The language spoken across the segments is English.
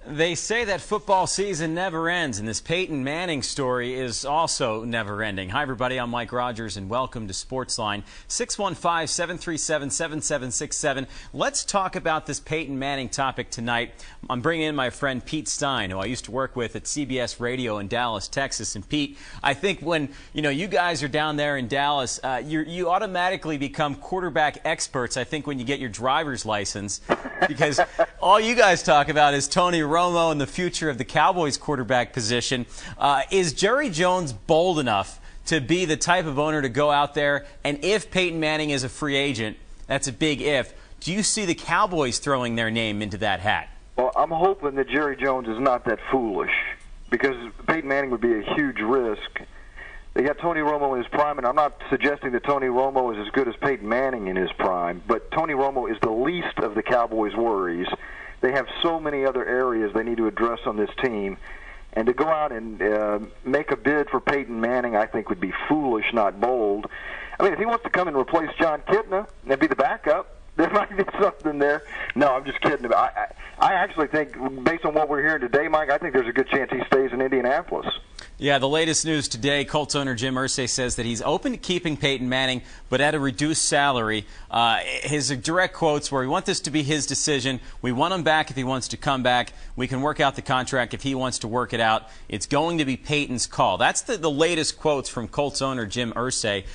They say that football season never ends, and this Peyton Manning story is also never ending. Hi, everybody. I'm Mike Rogers, and welcome to Sportsline. 615-737-7767. Let's talk about this Peyton Manning topic tonight. I'm bringing in my friend Pete Stein, who I used to work with at CBS Radio in Dallas, Texas. And Pete, I think when you guys are down there in Dallas, you automatically become quarterback experts. I think when you get your driver's license, because all you guys talk about is Tony Romo and the future of the Cowboys quarterback position. Is Jerry Jones bold enough to be the type of owner to go out there, and if Peyton Manning is a free agent, that's a big if, do you see the Cowboys throwing their name into that hat? Well, I'm hoping that Jerry Jones is not that foolish, because Peyton Manning would be a huge risk. They got Tony Romo in his prime, and I'm not suggesting that Tony Romo is as good as Peyton Manning in his prime, but Tony Romo is the least of the Cowboys' worries. They have so many other areas they need to address on this team. And to go out and make a bid for Peyton Manning, I think, would be foolish, not bold. I mean, if he wants to come and replace John Kitna and be the backup, there might be something there. No, I'm just kidding. I actually think, based on what we're hearing today, Mike, I think there's a good chance he stays in Indianapolis. Yeah, the latest news today, Colts owner Jim Irsay says that he's open to keeping Peyton Manning, but at a reduced salary. His direct quotes were, "We want this to be his decision. We want him back if he wants to come back. We can work out the contract if he wants to work it out. It's going to be Peyton's call." That's the latest quotes from Colts owner Jim Irsay.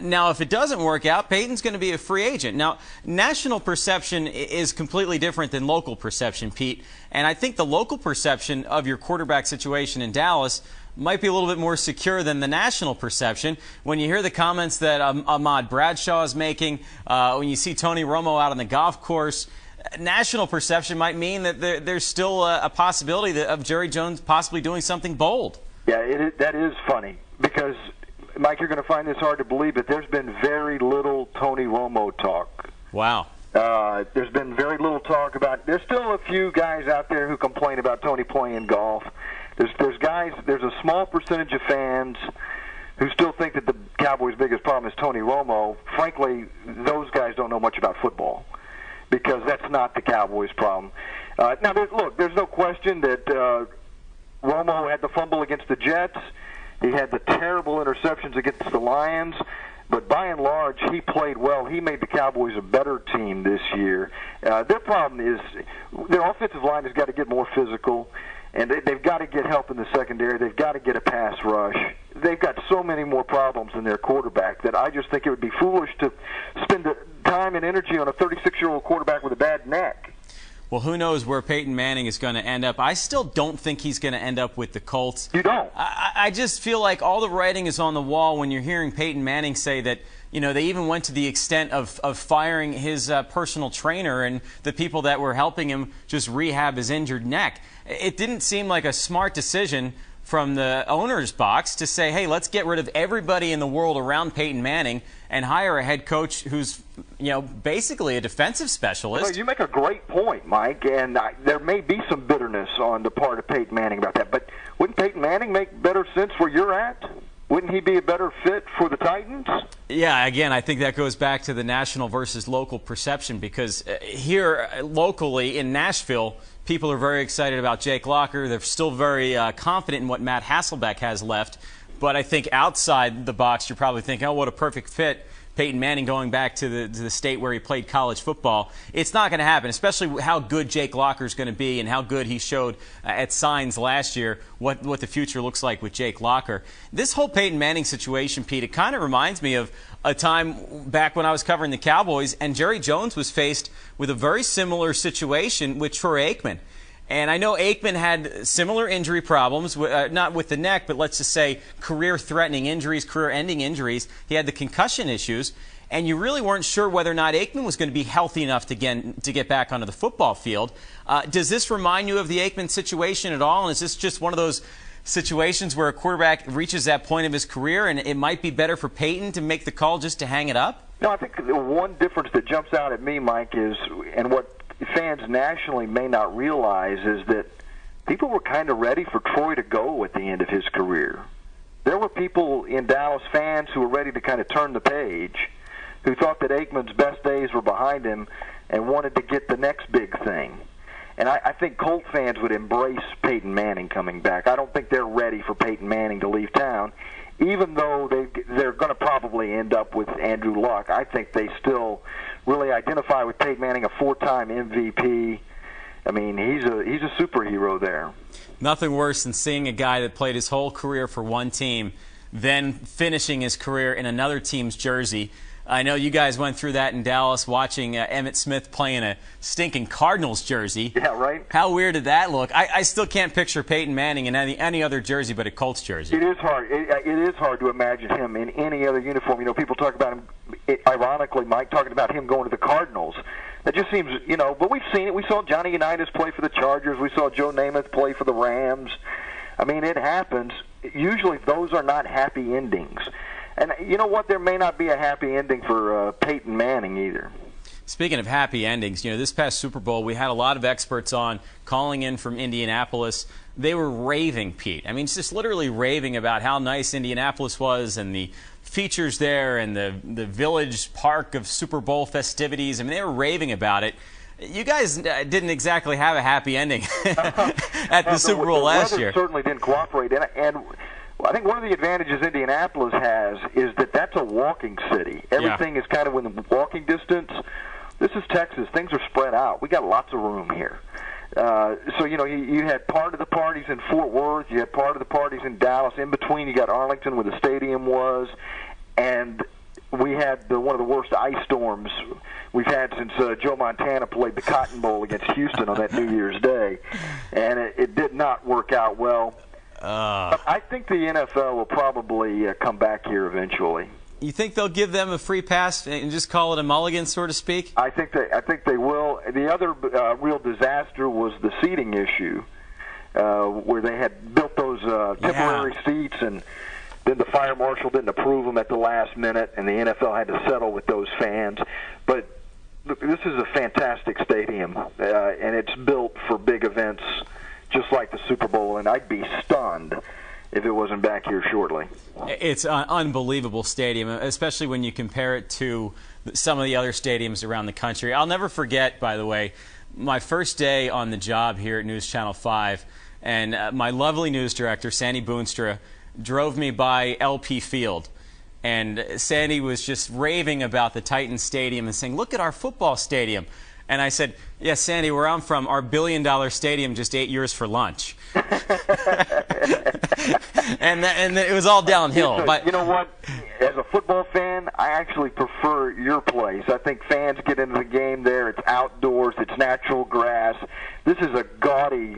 Now, if it doesn't work out, Peyton's going to be a free agent. Now, national perception is completely different than local perception, Pete. And I think the local perception of your quarterback situation in Dallas might be a little bit more secure than the national perception. When you hear the comments that Ahmad Bradshaw is making, when you see Tony Romo out on the golf course, national perception might mean that there's still a possibility of Jerry Jones possibly doing something bold. Yeah, that is funny, because, Mike, you're going to find this hard to believe, but there's been very little Tony Romo talk. Wow. There's been very little talk about. There's still a few guys out there who complain about Tony playing golf. There's a small percentage of fans who still think that the Cowboys' biggest problem is Tony Romo. Frankly, those guys don't know much about football, because that's not the Cowboys' problem. Now, there's no question that Romo had the fumble against the Jets. He had the terrible interceptions against the Lions. But by and large, he played well. He made the Cowboys a better team this year. Their problem is their offensive line has got to get more physical, and they've got to get help in the secondary. They've got to get a pass rush. They've got so many more problems than their quarterback that I just think it would be foolish to spend the time and energy on a 36-year-old quarterback with a bad neck. Well, who knows where Peyton Manning is going to end up. I still don't think he's going to end up with the Colts. You don't? I just feel like all the writing is on the wall when you're hearing Peyton Manning say that, they even went to the extent of firing his personal trainer and the people that were helping him just rehab his injured neck. It didn't seem like a smart decision from the owner's box to say, hey, let's get rid of everybody in the world around Peyton Manning and hire a head coach who's, basically a defensive specialist. Well, you make a great point, Mike, and there may be some bitterness on the part of Peyton Manning about that. But wouldn't Peyton Manning make better sense where you're at? Wouldn't he be a better fit for the Titans? Yeah, again, I think that goes back to the national versus local perception, because here locally in Nashville, people are very excited about Jake Locker. They're still very confident in what Matt Hasselbeck has left. But I think outside the box, you're probably thinking, oh, what a perfect fit. Peyton Manning going back to the state where he played college football. It's not going to happen, especially how good Jake Locker is going to be and how good he showed at Signs last year, what the future looks like with Jake Locker. This whole Peyton Manning situation, Pete, it kind of reminds me of a time back when I was covering the Cowboys and Jerry Jones was faced with a very similar situation with Troy Aikman. And I know Aikman had similar injury problems, not with the neck, but let's just say career-threatening injuries, career-ending injuries. He had the concussion issues, and you really weren't sure whether or not Aikman was going to be healthy enough to get back onto the football field. Does this remind you of the Aikman situation at all, and is this just one of those situations where a quarterback reaches that point of his career and it might be better for Peyton to make the call just to hang it up? No, I think the one difference that jumps out at me, Mike, is, and what fans nationally may not realize, is that people were kind of ready for Troy to go at the end of his career. There were people in Dallas, fans who were ready to kind of turn the page, who thought that Aikman's best days were behind him and wanted to get the next big thing. And I think Colt fans would embrace Peyton Manning coming back. I don't think they're ready for Peyton Manning to leave town, even though they're going to probably end up with Andrew Luck. I think they still really identify with Peyton Manning, a 4-time MVP. I mean, he's a superhero there. Nothing worse than seeing a guy that played his whole career for one team, then finishing his career in another team's jersey. I know you guys went through that in Dallas, watching Emmitt Smith play in a stinking Cardinals jersey. Yeah, right. How weird did that look? I still can't picture Peyton Manning in any other jersey but a Colts jersey. It is hard. It is hard to imagine him in any other uniform. You know, people talk about him, ironically, Mike, talking about him going to the Cardinals. That just seems, you know, but we've seen it. We saw Johnny Unitas play for the Chargers. We saw Joe Namath play for the Rams. I mean, it happens. Usually those are not happy endings. And you know what? There may not be a happy ending for Peyton Manning either. Speaking of happy endings, you know, this past Super Bowl, we had a lot of experts on calling in from Indianapolis. They were raving, Pete. I mean, just literally raving about how nice Indianapolis was and the features there and the village park of Super Bowl festivities. I mean, they were raving about it. You guys didn't exactly have a happy ending at the Super Bowl last year. The weather certainly didn't cooperate. And I think one of the advantages Indianapolis has is that that's a walking city. Everything is kind of within walking distance. This is Texas. Things are spread out. We got lots of room here. So, you know, you had part of the parties in Fort Worth. You had part of the parties in Dallas. In between, you got Arlington where the stadium was. And we had one of the worst ice storms we've had since Joe Montana played the Cotton Bowl against Houston on that New Year's Day. And it did not work out well. I think the NFL will probably come back here eventually. You think they'll give them a free pass and just call it a mulligan, so to speak? I think they will. The other real disaster was the seating issue, where they had built those temporary seats, and then the fire marshal didn't approve them at the last minute, and the NFL had to settle with those fans. But this is a fantastic stadium, and it's built for big events, just like the Super Bowl, and I'd be stunned if it wasn't back here shortly. It's an unbelievable stadium, especially when you compare it to some of the other stadiums around the country. I'll never forget, by the way, my first day on the job here at News Channel 5, and my lovely news director, Sandy Boonstra, drove me by LP Field. And Sandy was just raving about the Titans Stadium and saying, "Look at our football stadium." And I said, "Yes, Sandy, where I'm from, our billion-dollar stadium just ate yours for lunch." and it was all downhill. But you know what? As a football fan, I actually prefer your place. I think fans get into the game there. It's outdoors. It's natural grass. This is a gaudy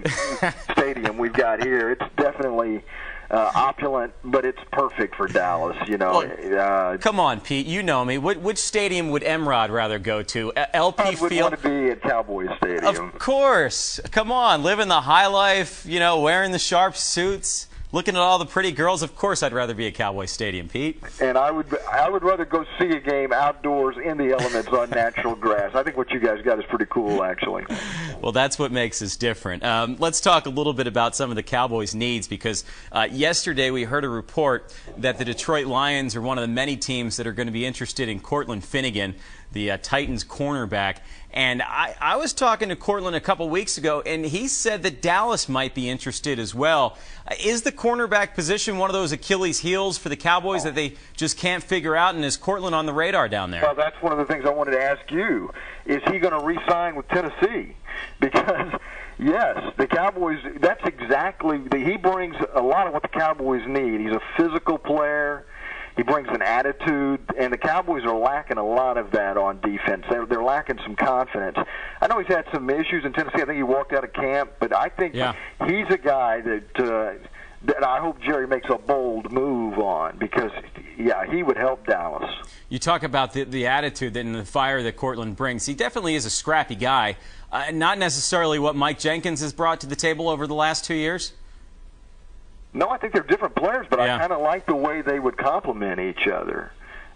stadium we've got here. It's definitely opulent, but it's perfect for Dallas, you know. Look, come on, Pete. You know me. Which stadium would Emrod rather go to? LP Field? I would want to be at Cowboys Stadium. Of course. Come on. Living the high life, you know, wearing the sharp suits, looking at all the pretty girls. Of course I'd rather be at Cowboys Stadium, Pete. And I would rather go see a game outdoors in the elements on natural grass. I think what you guys got is pretty cool, actually. Well, that's what makes us different. Let's talk a little bit about some of the Cowboys' needs, because yesterday we heard a report that the Detroit Lions are one of the many teams that are going to be interested in Cortland Finnegan, the Titans cornerback. And I was talking to Cortland a couple weeks ago, and he said that Dallas might be interested as well. Is the cornerback position one of those Achilles heels for the Cowboys that they just can't figure out, and is Cortland on the radar down there? Well, that's one of the things I wanted to ask you. Is he going to re-sign with Tennessee? Because, yes, the Cowboys, that's exactly, he brings a lot of what the Cowboys need. He's a physical player. He brings an attitude, and the Cowboys are lacking a lot of that on defense. They're lacking some confidence. I know he's had some issues in Tennessee. I think he walked out of camp, but I think he's a guy that I hope Jerry makes a bold move on, because, he would help Dallas. You talk about the attitude and the fire that Cortland brings. He definitely is a scrappy guy. Not necessarily what Mike Jenkins has brought to the table over the last 2 years. No, I think they're different players, but I kind of like the way they would complement each other.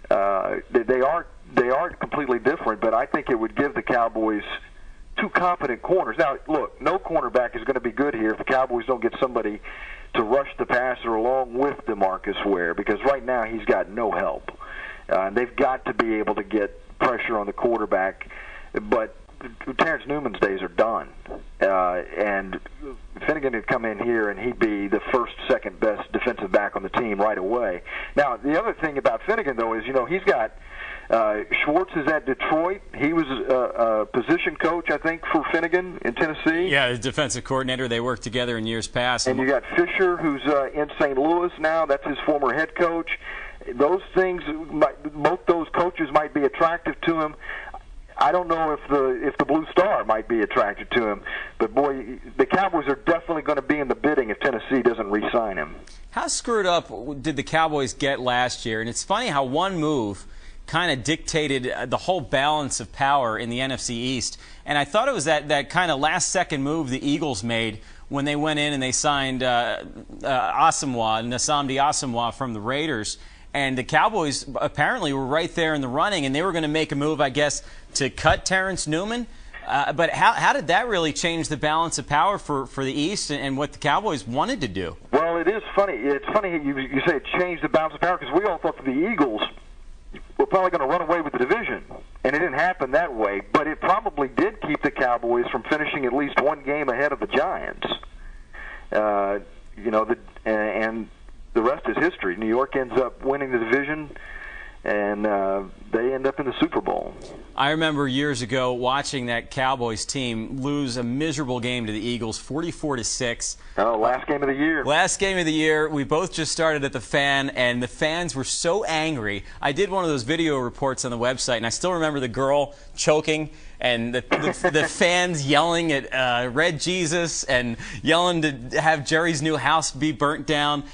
They are completely different, but I think it would give the Cowboys two competent corners. Now, look, no cornerback is going to be good here if the Cowboys don't get somebody to rush the passer along with DeMarcus Ware, because right now he's got no help. They've got to be able to get pressure on the quarterback, but Terrence Newman's days are done. And Finnegan would come in here, and he'd be the first, second best defensive back on the team right away. Now, the other thing about Finnegan, though, is, he's got Schwartz is at Detroit. He was a position coach, I think, for Finnegan in Tennessee. Yeah, the defensive coordinator. They worked together in years past. And you got Fisher, who's in St. Louis now. That's his former head coach. Those things, both those coaches might be attractive to him. I don't know if the Blue Star might be attracted to him, but boy, the Cowboys are definitely going to be in the bidding if Tennessee doesn't re-sign him. How screwed up did the Cowboys get last year? And it's funny how one move kind of dictated the whole balance of power in the NFC East. And I thought it was that kind of last-second move the Eagles made when they went in and they signed Nnamdi Asomugha from the Raiders. And the Cowboys apparently were right there in the running, and they were going to make a move, I guess, to cut Terrence Newman. But how did that really change the balance of power for the East and what the Cowboys wanted to do? Well, it is funny. It's funny you say it changed the balance of power, because we all thought that the Eagles were probably going to run away with the division, and it didn't happen that way. But it probably did keep the Cowboys from finishing at least one game ahead of the Giants. And the rest is history. New York ends up winning the division, and they end up in the Super Bowl. I remember years ago watching that Cowboys team lose a miserable game to the Eagles, 44-6. Oh, last game of the year. Last game of the year. We both just started at the Fan, and the fans were so angry. I did one of those video reports on the website, and I still remember the girl choking and the fans yelling at Red Jesus and yelling to have Jerry's new house be burnt down.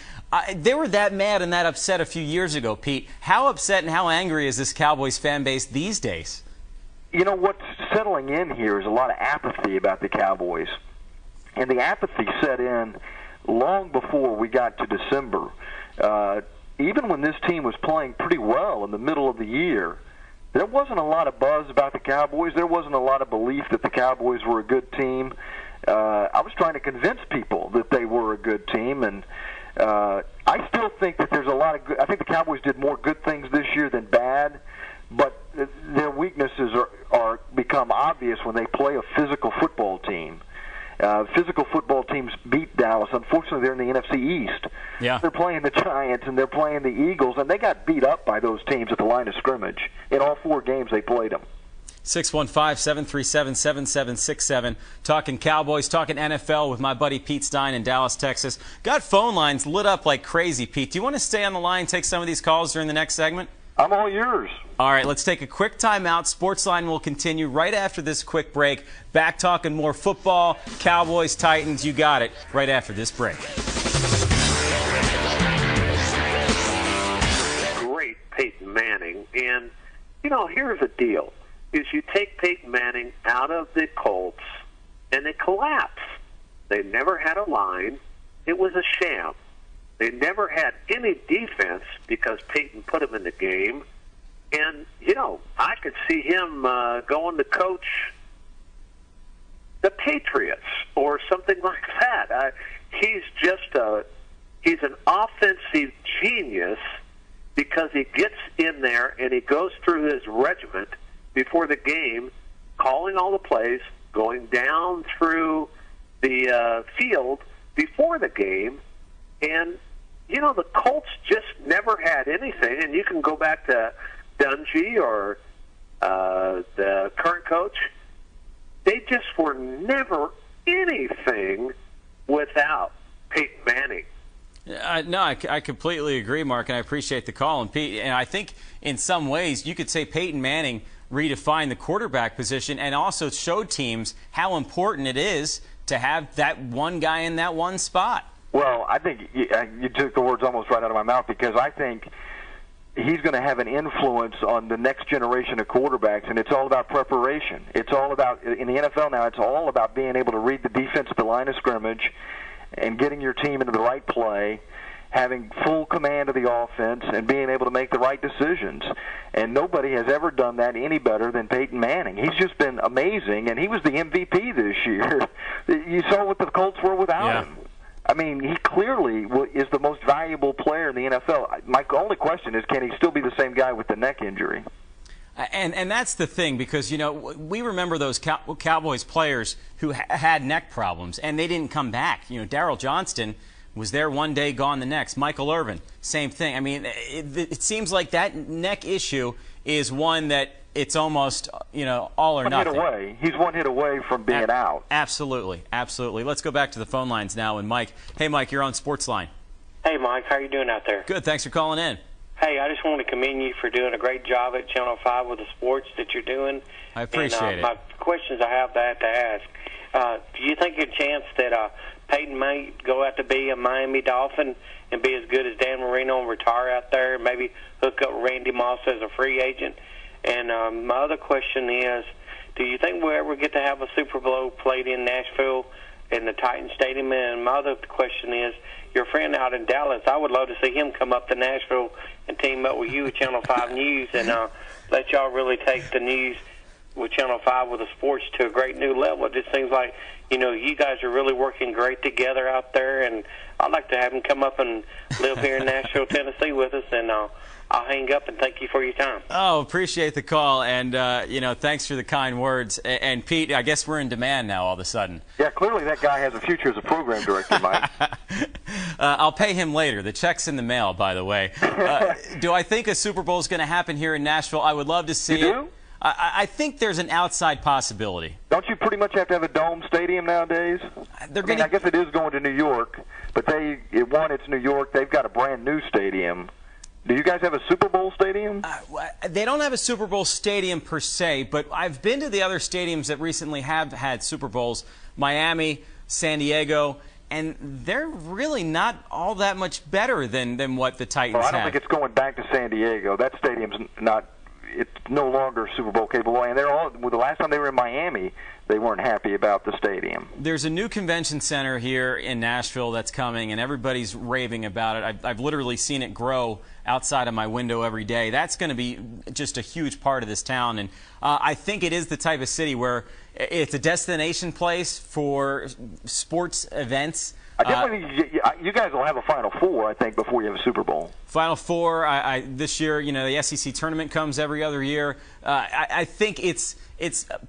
They were that mad and that upset a few years ago, Pete. How upset and how angry is this Cowboys fan base these days? What's settling in here is a lot of apathy about the Cowboys. And the apathy set in long before we got to December. Even when this team was playing pretty well in the middle of the year, there wasn't a lot of buzz about the Cowboys. There wasn't a lot of belief that the Cowboys were a good team. I was trying to convince people that they were a good team, and I still think that there's a lot of good. I think the Cowboys did more good things this year than bad, but their weaknesses are become obvious when they play a physical football team. Physical football teams beat Dallas. Unfortunately, they're in the NFC East. Yeah. They're playing the Giants and they're playing the Eagles, and they got beat up by those teams at the line of scrimmage in all 4 games they played them. 615-737-7767. Talking Cowboys, talking NFL with my buddy Pete Stein in Dallas, Texas. Got phone lines lit up like crazy, Pete. Do you want to stay on the line and take some of these calls during the next segment? I'm all yours. All right, let's take a quick timeout. Sportsline will continue right after this quick break. Back talking more football, Cowboys, Titans. You got it right after this break. Great Peyton Manning. And, here's the deal. Is you take Peyton Manning out of the Colts, and they collapse. They never had a line. It was a sham. They never had any defense because Peyton put him in the game. And, I could see him going to coach the Patriots or something like that. He's an offensive genius because he gets in there and he goes through his regiment before the game, calling all the plays, going down through the field before the game. And, the Colts just never had anything. And you can go back to Dungy or the current coach. They just were never anything without Peyton Manning. No, I completely agree, Mark, and I appreciate the call. And Pete, and I think in some ways you could say Peyton Manning redefined the quarterback position and also showed teams how important it is to have that one guy in that one spot. Well, I think you took the words almost right out of my mouth, because I think he's going to have an influence on the next generation of quarterbacks, and it's all about preparation. It's all about, in the NFL now, it's all about being able to read the defense at the line of scrimmage and getting your team into the right play, having full command of the offense, and being able to make the right decisions. And nobody has ever done that any better than Peyton Manning. He's just been amazing, and he was the MVP this year. You saw what the Colts were without him. I mean, he clearly is the most valuable player in the NFL. My only question is, can he still be the same guy with the neck injury? And that's the thing, because, you know, we remember those Cowboys players who had neck problems, and they didn't come back. You know, Darryl Johnston was there one day, gone the next. Michael Irvin, same thing. I mean, it seems like that neck issue is one that it's almost, you know, all or nothing. One hit away. He's one hit away from being out. Absolutely. Absolutely. Let's go back to the phone lines now. And Mike, hey, Mike, you're on Sportsline. Hey, Mike, how are you doing out there? Good. Thanks for calling in. Hey, I just want to commend you for doing a great job at Channel 5 with the sports that you're doing. I appreciate it. My questions I have to ask. Do you think a chance that Peyton might go out to be a Miami Dolphin and be as good as Dan Marino and retire out there, and maybe hook up Randy Moss as a free agent? And my other question is, do you think we'll ever get to have a Super Bowl played in Nashville in the Titan Stadium? And my other question is, your friend out in Dallas, I would love to see him come up to Nashville and team up with you with Channel 5 News and let y'all really take the news with Channel 5 with the sports to a great new level. It just seems like, you know, you guys are really working great together out there, and I'd like to have him come up and live here in Nashville, Tennessee with us, and I'll hang up and thank you for your time. Oh, appreciate the call, and, you know, thanks for the kind words. And, Pete, I guess we're in demand now all of a sudden. Yeah, clearly that guy has a future as a program director, Mike. I'll pay him later. The check's in the mail, by the way. Do I think a Super Bowl is going to happen here in Nashville? I would love to see You it. do? I think there's an outside possibility. Don't you pretty much have to have a dome stadium nowadays? I guess it is going to New York, but it's New York. They've got a brand new stadium. Do you guys have a Super Bowl stadium? They don't have a Super Bowl stadium per se, but I've been to the other stadiums that recently have had Super Bowls, Miami, San Diego, and they're really not all that much better than what the Titans have. I don't think it's going back to San Diego. That stadium's it's no longer Super Bowl capable, and the last time they were in Miami, they weren't happy about the stadium. There's a new convention center here in Nashville that's coming, and everybody's raving about it. I've literally seen it grow outside of my window every day. That's going to be just a huge part of this town, and I think it is the type of city where it's a destination place for sports events. You guys will have a Final Four, I think, before you have a Super Bowl. Final Four. This year, you know, the SEC tournament comes every other year. I think it's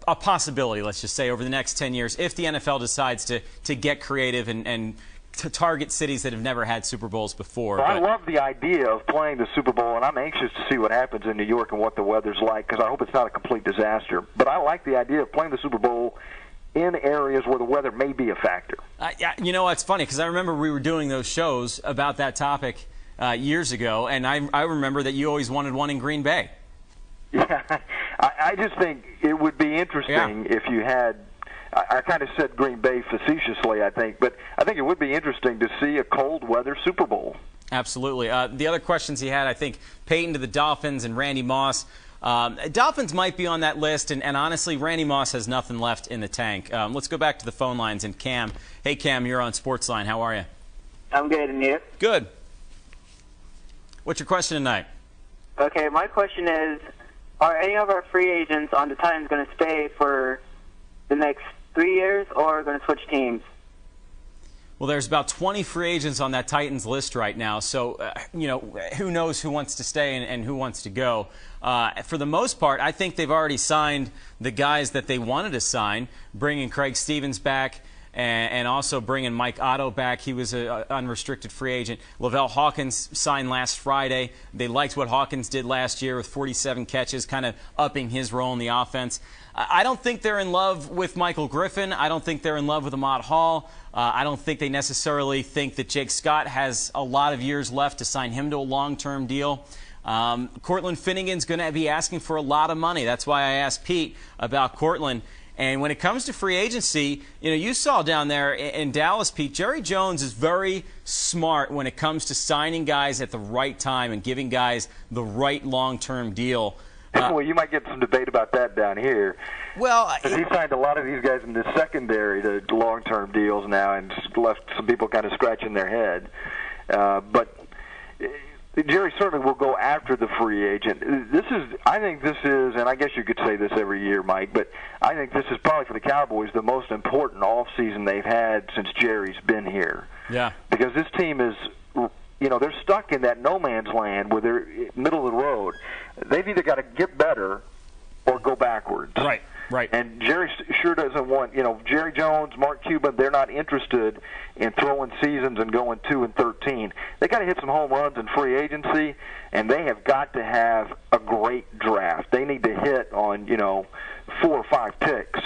a possibility, let's just say, over the next 10 years, if the NFL decides to get creative and to target cities that have never had Super Bowls before. Well, I love the idea of playing the Super Bowl, and I'm anxious to see what happens in New York and what the weather's like, because I hope it's not a complete disaster. But I like the idea of playing the Super Bowl in areas where the weather may be a factor. You know, it's funny, because I remember we were doing those shows about that topic years ago, and I remember that you always wanted one in Green Bay. Yeah, I just think it would be interesting if you had, I kind of said Green Bay facetiously, I think, but I think it would be interesting to see a cold weather Super Bowl. Absolutely. The other questions he had, I think, Peyton to the Dolphins and Randy Moss. Dolphins might be on that list, and honestly, Randy Moss has nothing left in the tank. Let's go back to the phone lines and Cam. Hey, Cam, you're on Sportsline. How are you? I'm good, and you? Good. What's your question tonight? Okay, my question is, are any of our free agents on the Titans going to stay for the next 3 years, or going to switch teams? Well, there's about 20 free agents on that Titans list right now, so, you know, who knows who wants to stay and who wants to go. For the most part, I think they've already signed the guys that they wanted to sign, bringing Craig Stevens back and also bringing Mike Otto back. He was an unrestricted free agent. Lavelle Hawkins signed last Friday. They liked what Hawkins did last year with 47 catches, kind of upping his role in the offense. I don't think they're in love with Michael Griffin. I don't think they're in love with Ahmad Hall. I don't think they necessarily think that Jake Scott has a lot of years left to sign him to a long-term deal. Cortland Finnegan's going to be asking for a lot of money. That's why I asked Pete about Cortland. And when it comes to free agency, you know, you saw down there in Dallas, Pete, Jerry Jones is very smart when it comes to signing guys at the right time and giving guys the right long-term deal. Well, you might get some debate about that down here. Well, he signed a lot of these guys in the secondary to long-term deals now, and left some people kind of scratching their head. But Jerry certainly will go after the free agent. I think this is, and I guess you could say this every year, Mike, but I think this is probably for the Cowboys the most important offseason they've had since Jerry's been here. Yeah. Because this team is, you know, they're stuck in that no man's land where they're middle of the road. They've either got to get better or go backwards. Right. Right. And Jerry sure doesn't want, Jerry Jones, Mark Cuban, they're not interested in throwing seasons and going 2-13. They got to hit some home runs in free agency, and they have got to have a great draft. They need to hit on, 4 or 5 picks.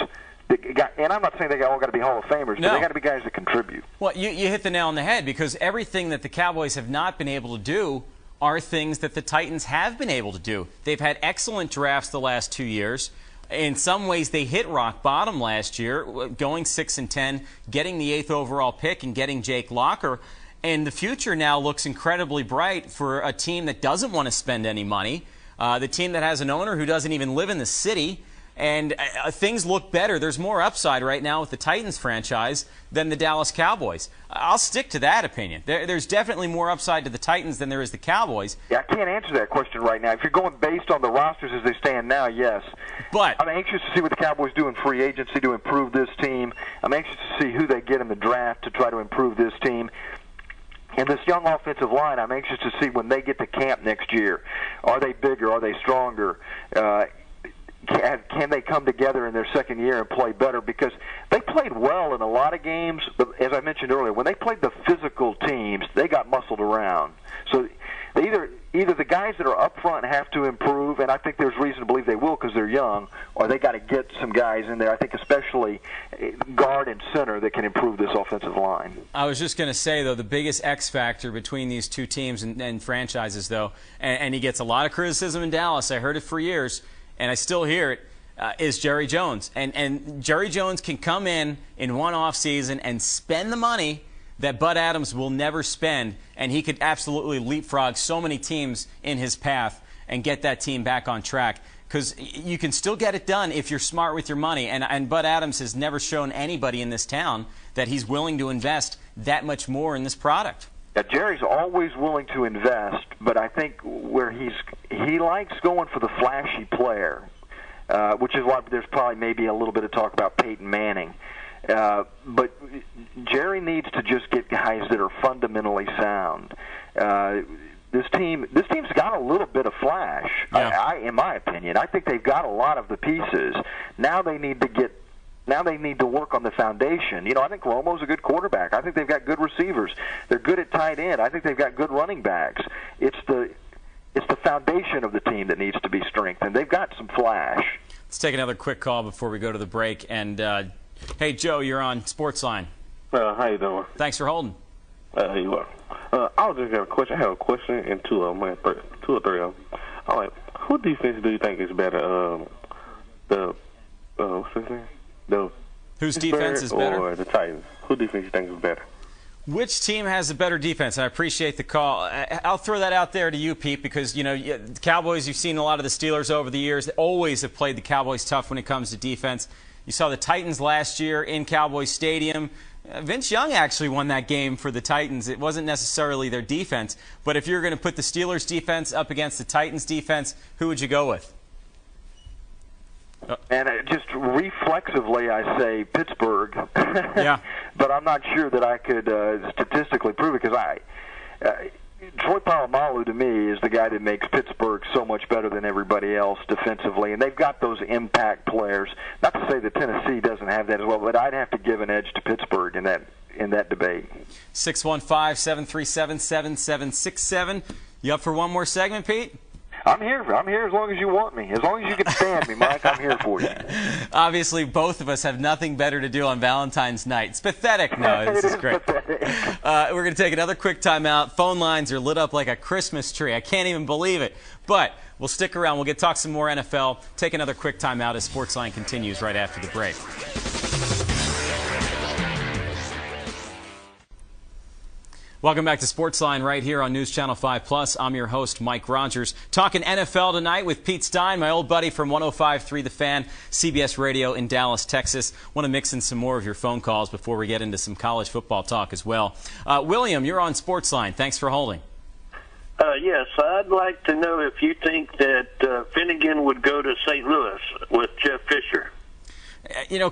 And I'm not saying they all got to be Hall of Famers, but they got to be guys that contribute. Well, you hit the nail on the head, because everything that the Cowboys have not been able to do are things that the Titans have been able to do. They've had excellent drafts the last 2 years. In some ways, they hit rock bottom last year, going 6-10, getting the 8th overall pick and getting Jake Locker. And the future now looks incredibly bright for a team that doesn't want to spend any money, the team that has an owner who doesn't even live in the city. And things look better. There's more upside right now with the Titans franchise than the Dallas Cowboys. I'll stick to that opinion. There's definitely more upside to the Titans than there is the Cowboys. Yeah, I can't answer that question right now. If you're going based on the rosters as they stand now, yes. But I'm anxious to see what the Cowboys do in free agency to improve this team. I'm anxious to see who they get in the draft to try to improve this team. And this young offensive line, I'm anxious to see when they get to camp next year. Are they bigger? Are they stronger? Can they come together in their second year and play better? Because they played well in a lot of games, but as I mentioned earlier, when they played the physical teams, they got muscled around. So either the guys that are up front have to improve, and I think there's reason to believe they will because they're young, or they got to get some guys in there, I think especially guard and center, that can improve this offensive line. I was just going to say, though, the biggest X factor between these two teams and franchises, though, and he gets a lot of criticism in Dallas, I heard it for years, and I still hear it, is Jerry Jones. And Jerry Jones can come in one off season and spend the money that Bud Adams will never spend, and he could absolutely leapfrog so many teams in his path and get that team back on track. Because you can still get it done if you're smart with your money, and Bud Adams has never shown anybody in this town that he's willing to invest that much more in this product. Yeah, Jerry's always willing to invest, but I think where he likes going for the flashy player, which is why there's probably maybe a little bit of talk about Peyton Manning. But Jerry needs to just get guys that are fundamentally sound. This team's got a little bit of flash, in my opinion. I think they've got a lot of the pieces. Now they need to work on the foundation. I think Romo's a good quarterback. I think they've got good receivers. They're good at tight end. I think they've got good running backs. It's the foundation of the team that needs to be strengthened. They've got some flash. Let's take another quick call before we go to the break. And hey, Joe, you're on Sportsline. How you doing? Thanks for holding. You are. I was just got a question. I have a question and two or three of them. I'm like, who defense do you think is better? What's his name? Whose defense is better? Or the Titans? Who defense you think is better? Which team has a better defense? I appreciate the call. I'll throw that out there to you, Pete, because, the Cowboys, you've seen a lot of the Steelers over the years. They always have played the Cowboys tough when it comes to defense. You saw the Titans last year in Cowboys Stadium. Vince Young actually won that game for the Titans. It wasn't necessarily their defense. But if you're going to put the Steelers' defense up against the Titans' defense, who would you go with? And just reflexively, I say Pittsburgh. Yeah. But I'm not sure that I could statistically prove it, because Troy Polamalu, to me, is the guy that makes Pittsburgh so much better than everybody else defensively. And they've got those impact players. Not to say that Tennessee doesn't have that as well, but I'd have to give an edge to Pittsburgh in that debate. 615-737-7767. You up for one more segment, Pete? I'm here as long as you want me. As long as you can stand me, Mike, I'm here for you. Obviously, both of us have nothing better to do on Valentine's night. It's pathetic. No, this is great. We're going to take another quick timeout. Phone lines are lit up like a Christmas tree. I can't even believe it. But we'll stick around. We'll talk some more NFL. Take another quick timeout as Sportsline continues right after the break. Welcome back to Sportsline right here on News Channel 5+. I'm your host, Mike Rogers. Talking NFL tonight with Pete Stein, my old buddy from 105.3 The Fan, CBS Radio in Dallas, Texas. Want to mix in some more of your phone calls before we get into some college football talk as well. William, you're on Sportsline. Thanks for holding. Yes, I'd like to know if you think that Finnegan would go to St. Louis with Jeff Fisher.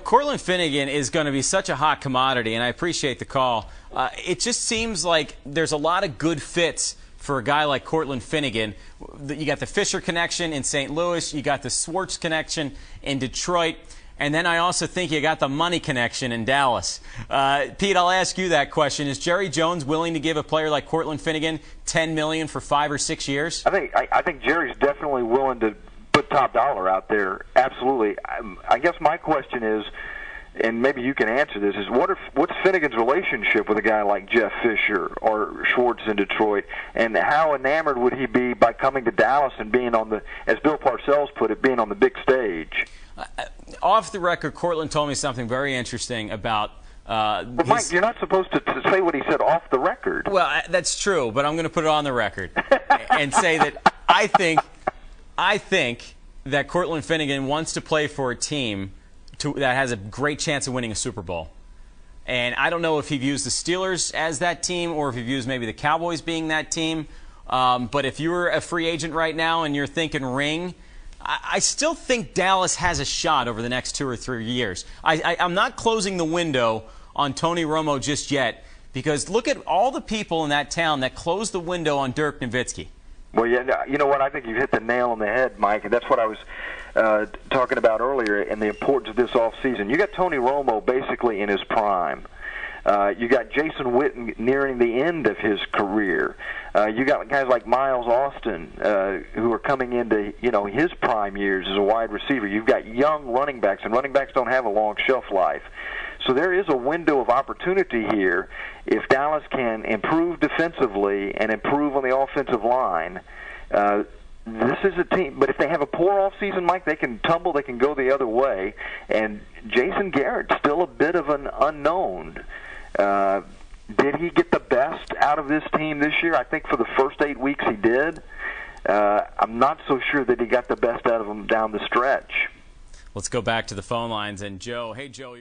Cortland Finnegan is going to be such a hot commodity, and I appreciate the call. It just seems like there's a lot of good fits for a guy like Cortland Finnegan. You got the Fisher connection in St. Louis. You got the Schwartz connection in Detroit. And then I also think you got the money connection in Dallas. Pete, I'll ask you that question. Is Jerry Jones willing to give a player like Cortland Finnegan $10 million for 5 or 6 years? I think Jerry's definitely willing to put top dollar out there. Absolutely. I guess my question is, and maybe you can answer this, is what's Finnegan's relationship with a guy like Jeff Fisher or Schwartz in Detroit, and how enamored would he be by coming to Dallas and being on the, as Bill Parcells put it, being on the big stage? Off the record, Cortland told me something very interesting about but Mike, you're not supposed to say what he said off the record. Well, that's true, but I'm going to put it on the record and say that I think that Cortland Finnegan wants to play for a team that has a great chance of winning a Super Bowl. And I don't know if he views the Steelers as that team or if he views maybe the Cowboys being that team. But if you're a free agent right now and you're thinking ring, I still think Dallas has a shot over the next 2 or 3 years. I'm not closing the window on Tony Romo just yet, because look at all the people in that town that closed the window on Dirk Nowitzki. Well, yeah, you know what? I think you've hit the nail on the head, Mike, and that's what I was talking about earlier, and the importance of this offseason. You got Tony Romo basically in his prime. You got Jason Witten nearing the end of his career. You got guys like Miles Austin who are coming into his prime years as a wide receiver. You've got young running backs, and running backs don't have a long shelf life. So there is a window of opportunity here if Dallas can improve defensively and improve on the offensive line. This is a team, but if they have a poor offseason, Mike, they can tumble, they can go the other way. And Jason Garrett's still a bit of an unknown. Did he get the best out of this team this year? I think for the first 8 weeks he did. I'm not so sure that he got the best out of them down the stretch. Let's go back to the phone lines. And Joe, hey Joe.